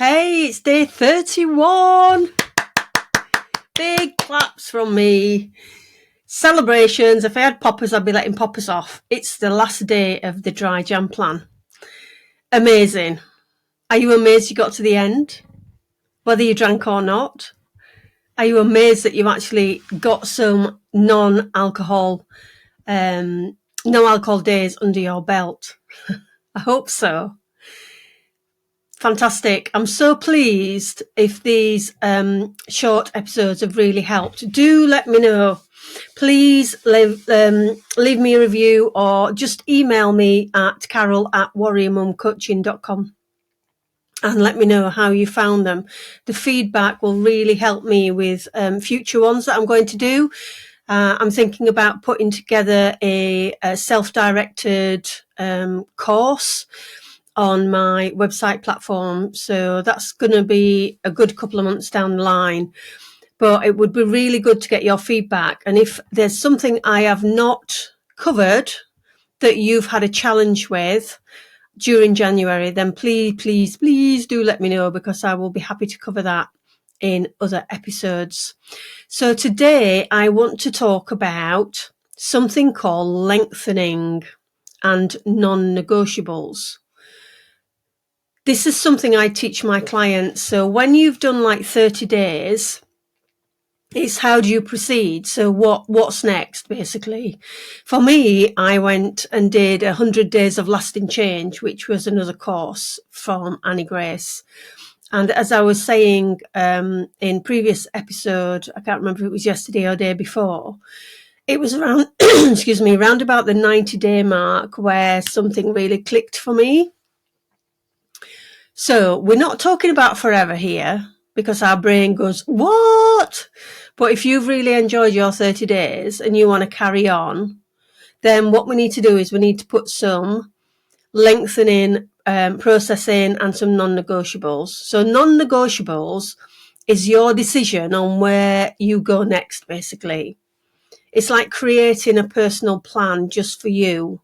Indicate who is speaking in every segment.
Speaker 1: Hey, it's day 31. Big claps from me. Celebrations. If I had poppers, I'd be letting poppers off. It's the last day of the dry jam plan. Amazing. Are you amazed you got to the end? Whether you drank or not? Are you amazed that you actually got some non-alcohol days under your belt? I hope so. Fantastic. I'm so pleased if these short episodes have really helped. Do let me know. Please leave me a review or just email me at carol@warriormumcoaching.com and let me know how you found them. The feedback will really help me with future ones that I'm going to do. I'm thinking about putting together a self-directed course on my website platform. So that's going to be a good couple of months down the line. But it would be really good to get your feedback. And if there's something I have not covered that you've had a challenge with during January, then please do let me know, because I will be happy to cover that in other episodes. So today I want to talk about something called lengthening and non-negotiables. This is something I teach my clients. So when you've done like 30 days, it's how do you proceed? So what's next, basically? For me, I went and did 100 days of lasting change, which was another course from Annie Grace. And as I was saying in previous episode, I can't remember if it was yesterday or day before, it was around, around about the 90-day mark where something really clicked for me. So we're not talking about forever here, because our brain goes, what? But if you've really enjoyed your 30 days and you want to carry on, then what we need to do is we need to put some lengthening, processing and some non-negotiables. So non-negotiables is your decision on where you go next, basically. It's like creating a personal plan just for you.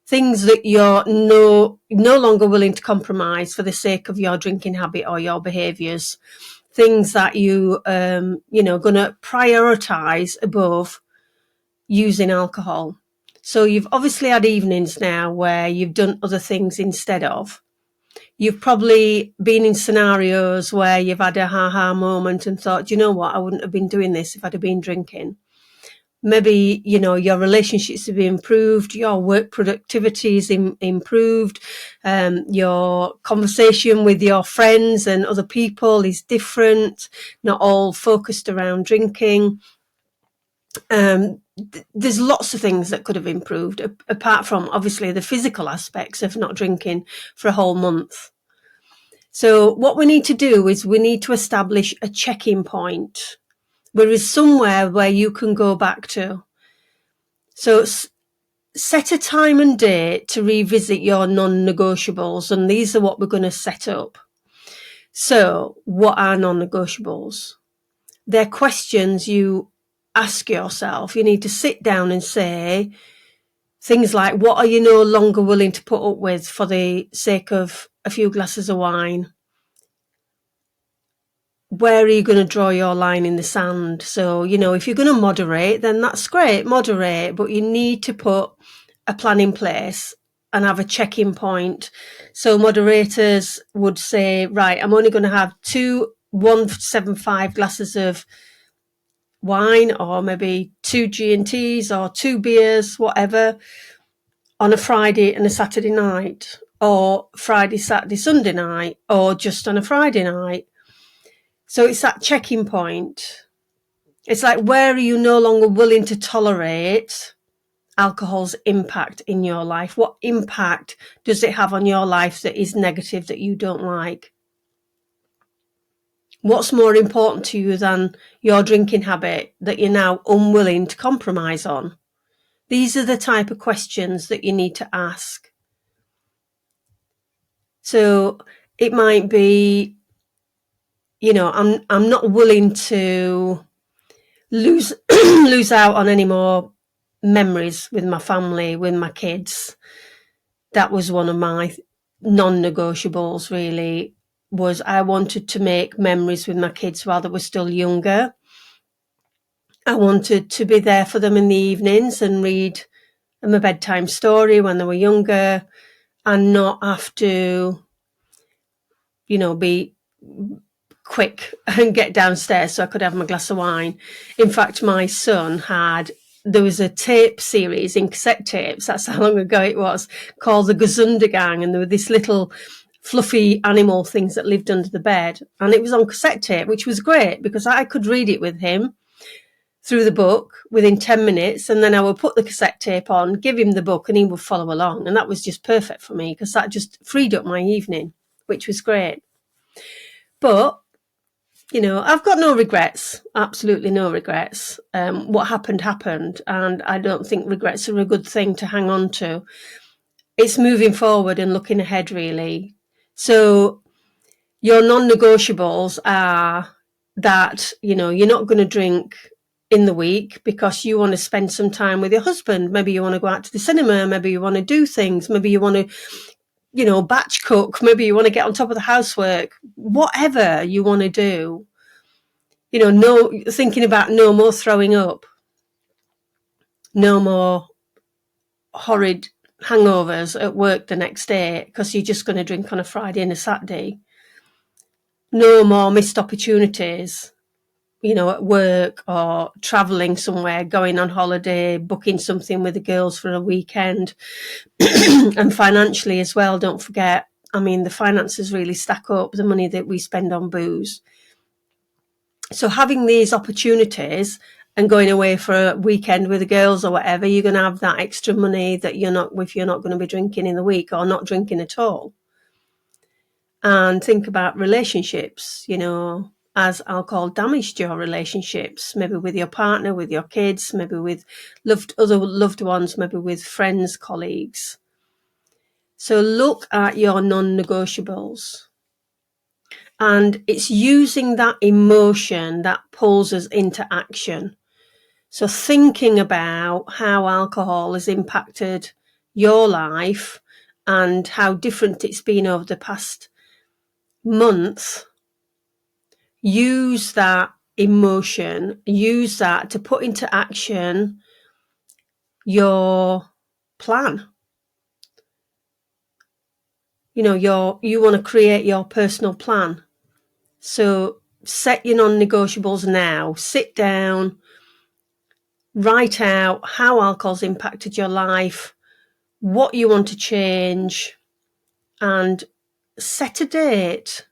Speaker 1: Things that you're no longer willing to compromise for the sake of your drinking habit or your behaviours. Things that you, going to prioritise above using alcohol. So you've obviously had evenings now where you've done other things instead of. You've probably been in scenarios where you've had a aha moment and thought, you know what, I wouldn't have been doing this if I'd have been drinking. Maybe, your relationships have improved, your work productivity is improved, your conversation with your friends and other people is different, not all focused around drinking. There's lots of things that could have improved, apart from obviously the physical aspects of not drinking for a whole month. So what we need to do is we need to establish a check-in point. There is somewhere where you can go back to. So set a time and date to revisit your non-negotiables, and these are what we're going to set up. So what are non-negotiables? They're questions you ask yourself. You need to sit down and say things like, what are you no longer willing to put up with for the sake of a few glasses of wine? Where are you going to draw your line in the sand? So, if you're going to moderate, then that's great, moderate, but you need to put a plan in place and have a check-in point. So moderators would say, right, I'm only going to have 175 glasses of wine, or maybe 2 G&Ts or 2 beers, whatever, on a Friday and a Saturday night, or Friday, Saturday, Sunday night, or just on a Friday night. So it's that check-in point. It's like, where are you no longer willing to tolerate alcohol's impact in your life? What impact does it have on your life that is negative, that you don't like? What's more important to you than your drinking habit that you're now unwilling to compromise on? These are the type of questions that you need to ask. So it might be, I'm not willing to lose out on any more memories with my family, with my kids. That was one of my non-negotiables, really. was I wanted to make memories with my kids while they were still younger. I wanted to be there for them in the evenings and read them a bedtime story when they were younger, and not have to, be quick and get downstairs so I could have my glass of wine. In fact, my son there was a tape series in cassette tapes, that's how long ago it was, called the Gazunder Gang, and there were these little fluffy animal things that lived under the bed, and it was on cassette tape, which was great because I could read it with him through the book within 10 minutes, and then I would put the cassette tape on, give him the book, and he would follow along, and that was just perfect for me because that just freed up my evening, which was great. But I've got no regrets, absolutely no regrets. What happened, and I don't think regrets are a good thing to hang on to. It's moving forward and looking ahead, really. So your non-negotiables are that, you're not going to drink in the week because you want to spend some time with your husband. Maybe you want to go out to the cinema. Maybe you want to do things. Maybe you want to, batch cook. Maybe you want to get on top of the housework. Whatever you want to do, thinking about no more throwing up, no more horrid hangovers at work the next day because you're just going to drink on a Friday and a Saturday. No more missed opportunities, at work or traveling somewhere, going on holiday, booking something with the girls for a weekend. And financially as well, don't forget, the finances really stack up, the money that we spend on booze. So having these opportunities and going away for a weekend with the girls or whatever, you're going to have that extra money that if you're not going to be drinking in the week or not drinking at all. And think about relationships, as alcohol damaged your relationships, maybe with your partner, with your kids, maybe with other loved ones, maybe with friends, colleagues. So look at your non-negotiables. And it's using that emotion that pulls us into action. So thinking about how alcohol has impacted your life and how different it's been over the past month, use that emotion, use that to put into action your plan. You want to create your personal plan. So set your non-negotiables now. Sit down, write out how alcohol's impacted your life, what you want to change, and set a date.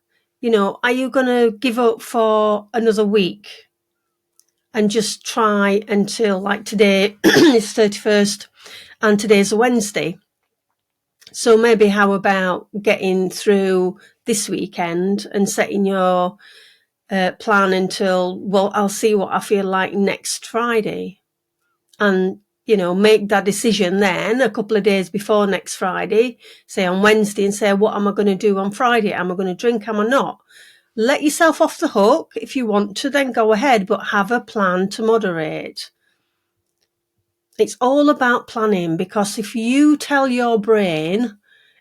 Speaker 1: Are you going to give up for another week and just try until, like, today is 31st and today's a Wednesday? So maybe how about getting through this weekend and setting your plan until, I'll see what I feel like next Friday. And, make that decision then a couple of days before next Friday, say on Wednesday, and say, what am I going to do on Friday? Am I going to drink? Am I not? Let yourself off the hook. If you want to, then go ahead, but have a plan to moderate. It's all about planning, because if you tell your brain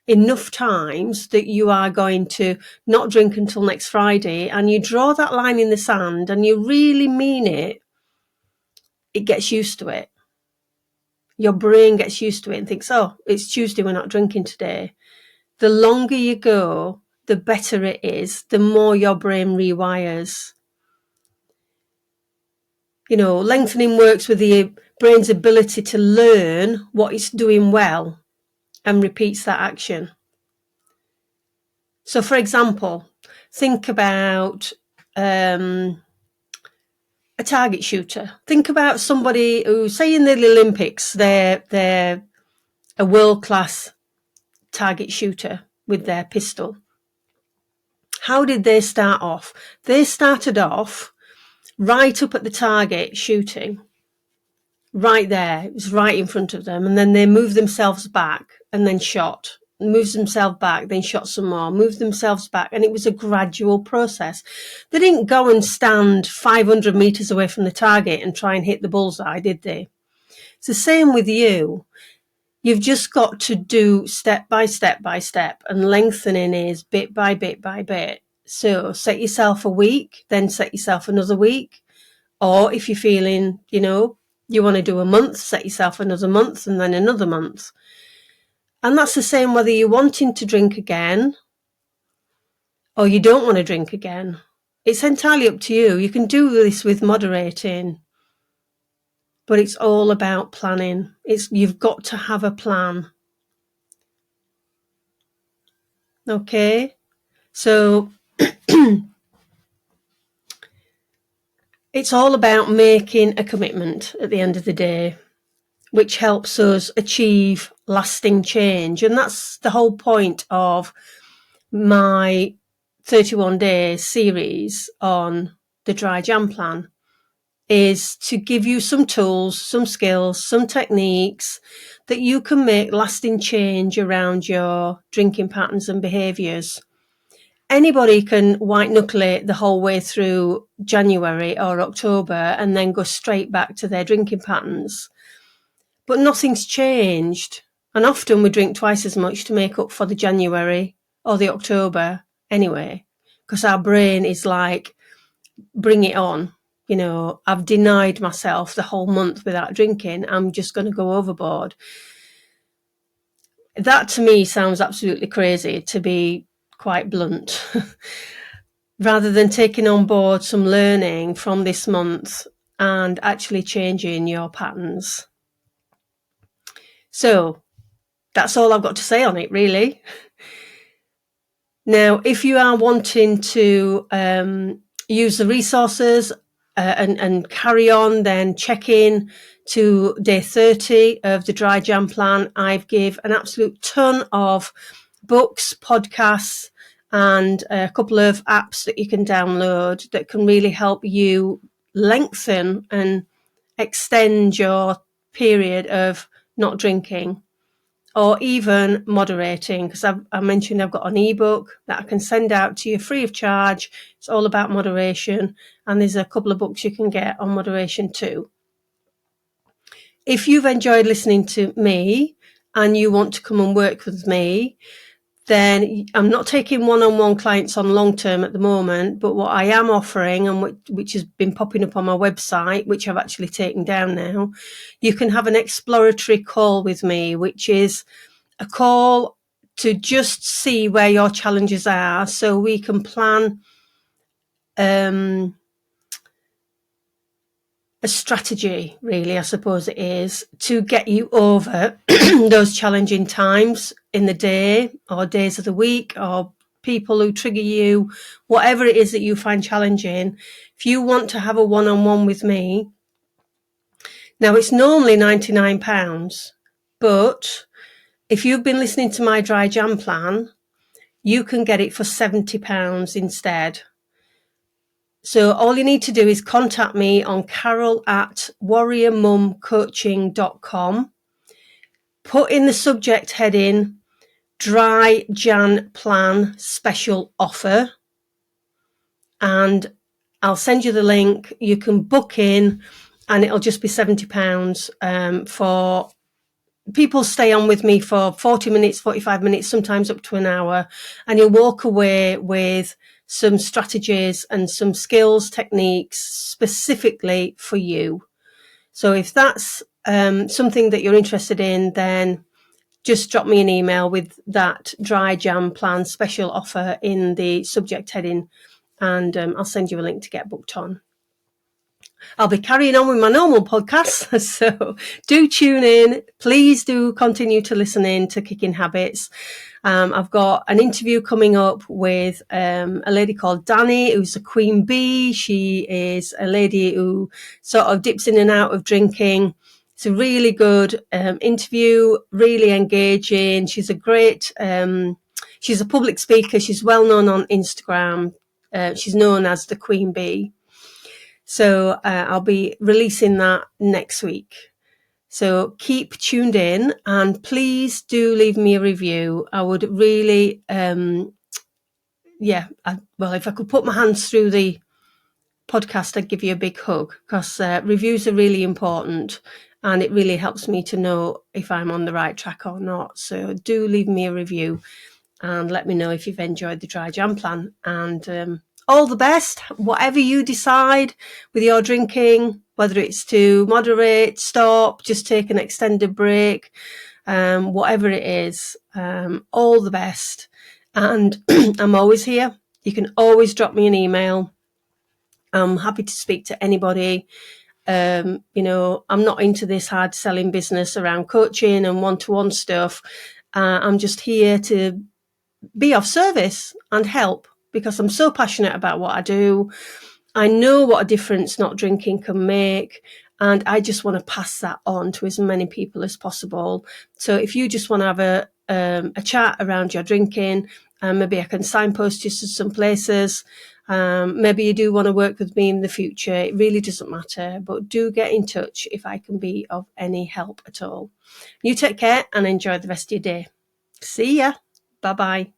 Speaker 1: enough times that you are going to not drink until next Friday, and you draw that line in the sand and you really mean it, it gets used to it. Your brain gets used to it and thinks, oh, it's Tuesday, we're not drinking today. The longer you go, the better it is, the more your brain rewires. Lengthening works with the brain's ability to learn what it's doing well and repeats that action. So, for example, think about a target shooter. Think about somebody who, say in the Olympics, they're a world-class target shooter with their pistol. How did they start off? They started off right up at the target shooting, right there. It was right in front of them. And then they moved themselves back and then shot. Moved themselves back, then shot some more, moved themselves back. And it was a gradual process. They didn't go and stand 500 meters away from the target and try and hit the bullseye, did they? It's the same with you. You've just got to do step by step by step, and lengthening is bit by bit by bit. So set yourself a week, then set yourself another week. Or if you're feeling, you want to do a month, set yourself another month and then another month. And that's the same whether you're wanting to drink again or you don't want to drink again. It's entirely up to you. You can do this with moderating, but it's all about planning. You've got to have a plan. Okay? So it's all about making a commitment at the end of the day, which helps us achieve lasting change. And that's the whole point of my 31 days series on the dry Jan plan, is to give you some tools, some skills, some techniques that you can make lasting change around your drinking patterns and behaviours. Anybody can white knuckle it the whole way through January or October and then go straight back to their drinking patterns. But nothing's changed. And often we drink twice as much to make up for the January or the October anyway, because our brain is like, bring it on. I've denied myself the whole month without drinking. I'm just going to go overboard. That to me sounds absolutely crazy, to be quite blunt. Rather than taking on board some learning from this month and actually changing your patterns. So that's all I've got to say on it, really. Now, if you are wanting to use the resources and carry on, then check in to day 30 of the Dry Jan plan. I've give an absolute ton of books, podcasts, and a couple of apps that you can download that can really help you lengthen and extend your period of not drinking, or even moderating, because I mentioned I've got an ebook that I can send out to you free of charge. It's all about moderation, and there's a couple of books you can get on moderation too. If you've enjoyed listening to me and you want to come and work with me, then I'm not taking one-on-one clients on long-term at the moment, but what I am offering, and which has been popping up on my website, which I've actually taken down now, you can have an exploratory call with me, which is a call to just see where your challenges are, so we can plan a strategy, really, I suppose it is, to get you over those challenging times in the day or days of the week, or people who trigger you, whatever it is that you find challenging. If you want to have a one-on-one with me, now it's normally £99, but if you've been listening to my Dry Jan plan, you can get it for £70 instead. So all you need to do is contact me on carol@warriormumcoaching.com. Put in the subject heading, Dry Jan Plan Special Offer, and I'll send you the link. You can book in, and it'll just be £70 for people. Stay on with me for 40 minutes, 45 minutes, sometimes up to an hour, and you'll walk away with some strategies and some skills, techniques specifically for you. So if that's something that you're interested in, then just drop me an email with that Dry Jan Plan Special Offer in the subject heading, and I'll send you a link to get booked on. I'll be carrying on with my normal podcast, so do tune in. Please do continue to listen in to Kicking Habits. I've got an interview coming up with a lady called Danny, who's a queen bee. She is a lady who sort of dips in and out of drinking. It's a really good interview, really engaging. She's a great, she's a public speaker. She's well known on Instagram. She's known as the Queen Bee. So I'll be releasing that next week. So keep tuned in, and please do leave me a review. I would really, if I could put my hands through the podcast, I'd give you a big hug, because reviews are really important, and it really helps me to know if I'm on the right track or not. So do leave me a review, and let me know if you've enjoyed the dry Jan plan. And all the best, whatever you decide with your drinking, whether it's to moderate, stop, just take an extended break, whatever it is, all the best. And I'm always here. You can always drop me an email. I'm happy to speak to anybody. I'm not into this hard selling business around coaching and one-to-one stuff. I'm just here to be of service and help, because I'm so passionate about what I do. I know what a difference not drinking can make, and I just want to pass that on to as many people as possible. So if you just want to have a chat around your drinking, maybe I can signpost you to some places. Maybe you do want to work with me in the future. It really doesn't matter, but do get in touch if I can be of any help at all. You take care and enjoy the rest of your day. See ya. Bye-bye.